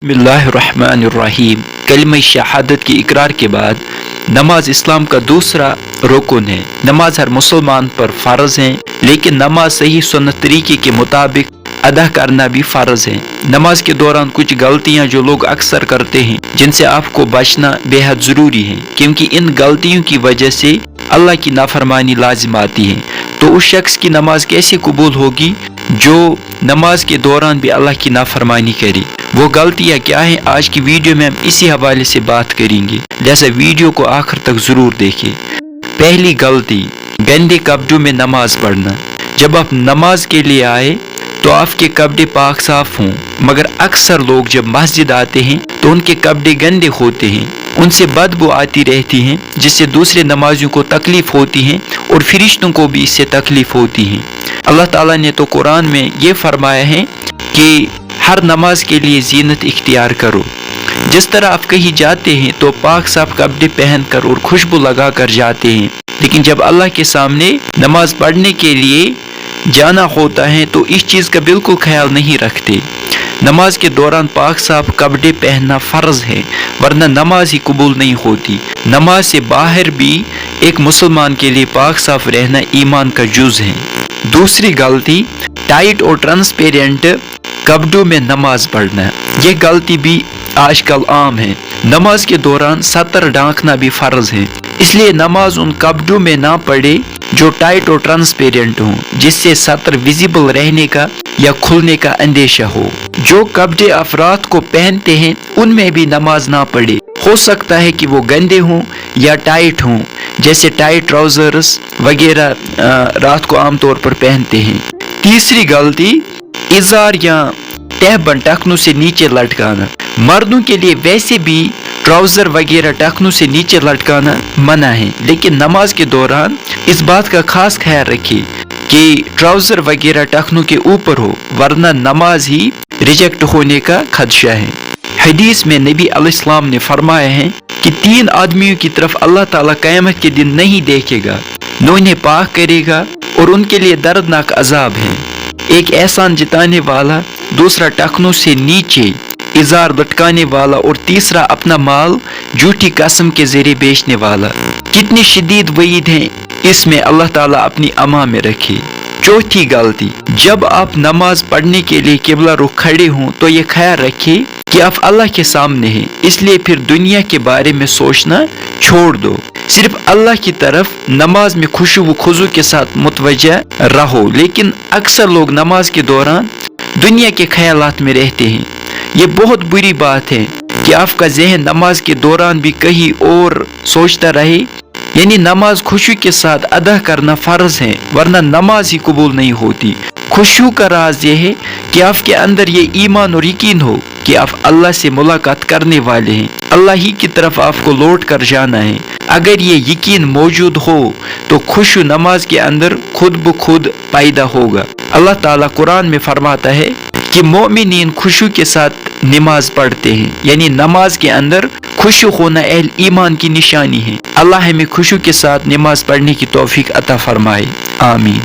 बिस्मिल्लाहिर्रहमानिर्रहीम। कलिमा शहादत की इकरार के बाद नमाज इस्लाम का दूसरा रुकन है। नमाज हर मुसलमान पर फ़र्ज है, लेकिन नमाज सही सुन्नत तरीके के मुताबिक अदा करना भी फ़र्ज है। नमाज के दौरान कुछ गलतियां जो लोग अक्सर करते हैं, जिनसे आपको बचना बेहद ज़रूरी है, क्योंकि इन गलतियों की वजह से अल्लाह की नाफरमानी लाजिम आती है। तो उस शख्स की नमाज कैसे कबूल होगी जो नमाज के दौरान भी अल्लाह की नाफरमानी करे? वो गलतियाँ क्या हैं? आज की वीडियो में हम इसी हवाले से बात करेंगे, लिहाजा वीडियो को आखिर तक ज़रूर देखें। पहली गलती, गंदे कपड़ों में नमाज पढ़ना। जब आप नमाज के लिए आए तो आपके कपड़े पाक साफ हों, मगर अक्सर लोग जब मस्जिद आते हैं तो उनके कपड़े गंदे होते हैं, उनसे बदबू आती रहती है, जिससे दूसरे नमाजियों को तकलीफ होती है और फरिश्तों को भी इससे तकलीफ होती है। अल्लाह ताला ने तो कुरान में ये फरमाया है कि हर नमाज के लिए जीनत इख्तियार करो। जिस तरह आप कहीं जाते हैं तो पाक साफ कपड़े पहनकर और खुशबू लगा कर जाते हैं, लेकिन जब अल्लाह के सामने नमाज पढ़ने के लिए जाना होता है तो इस चीज़ का बिल्कुल ख्याल नहीं रखते। नमाज के दौरान पाक साफ कपड़े पहनना फ़र्ज है, वरना नमाज ही कबूल नहीं होती। नमाज से बाहर भी एक मुसलमान के लिए पाक साफ रहना ईमान का जुज़ है। दूसरी गलती, टाइट और ट्रांसपेरेंट कपड़ों में नमाज पढ़ना। यह गलती भी आजकल आम है। नमाज के दौरान सतर ढांकना भी फ़र्ज है, इसलिए नमाज उन कपड़ों में ना पढ़े जो टाइट और ट्रांसपेरेंट हों, जिससे सतर विजिबल रहने का या खुलने का अंदेशा हो। जो कपड़े आप रात को पहनते हैं उनमें भी नमाज ना पढ़े। हो सकता है कि वो गंदे हों या टाइट हों, जैसे टाइट ट्राउजर्स वगैरह रात को आमतौर पर पहनते हैं। तीसरी गलती, इज़ार या तहबंद टखनों से नीचे लटकाना। मर्दों के लिए वैसे भी ट्राउजर वगैरह टखनों से नीचे लटकाना मना है, लेकिन नमाज के दौरान इस बात का खास ख्याल रखिए कि ट्राउजर वगैरह टखनों के ऊपर हो, वरना नमाज ही रिजेक्ट होने का खदशा है। हदीस में नबी अलैहिस्सलाम ने फरमाया है कि 3 आदमियों की तरफ अल्लाह ताला क़यामत के दिन नहीं देखेगा, न उन्हें पाक करेगा और उनके लिए दर्दनाक अजाब है। एक एहसान जताने वाला, दूसरा टखनों से नीचे इज़ार लटकाने वाला और तीसरा अपना माल झूठी कसम के जरिए बेचने वाला। कितनी शदीद वईद है इसमें, अल्लाह ताला अपनी अमा में रखे। चौथी गलती, जब आप नमाज पढ़ने के लिए किबला रुख खड़े हों तो ये ख्याल रखिए कि आप अल्लाह के सामने हैं, इसलिए फिर दुनिया के बारे में सोचना छोड़ दो। सिर्फ अल्लाह की तरफ नमाज में खुशू व खुजू के साथ मुतवज्जा रहो। लेकिन अक्सर लोग नमाज के दौरान दुनिया के ख्यालात में रहते हैं। ये बहुत बुरी बात है कि आपका जहन नमाज के दौरान भी कहीं और सोचता रहे। यानी नमाज खुशू के साथ अदा करना फ़र्ज है, वरना नमाज ही कबूल नहीं होती। खुशू का राज ये है कि आपके अंदर ये ईमान और यकीन हो कि आप अल्लाह से मुलाकात करने वाले हैं, अल्लाह ही की तरफ आपको लौट कर जाना है। अगर ये यकीन मौजूद हो तो खुशू नमाज के अंदर खुद ब खुद पैदा होगा। अल्लाह ताला कुरान में फरमाता है कि मोमिनीन खुशू के साथ नमाज पढ़ते हैं, यानी नमाज के अंदर खुशू होना अहल ईमान की निशानी है। अल्लाह हमें खुशू के साथ नमाज पढ़ने की तौफीक अता फरमाए। आमीन।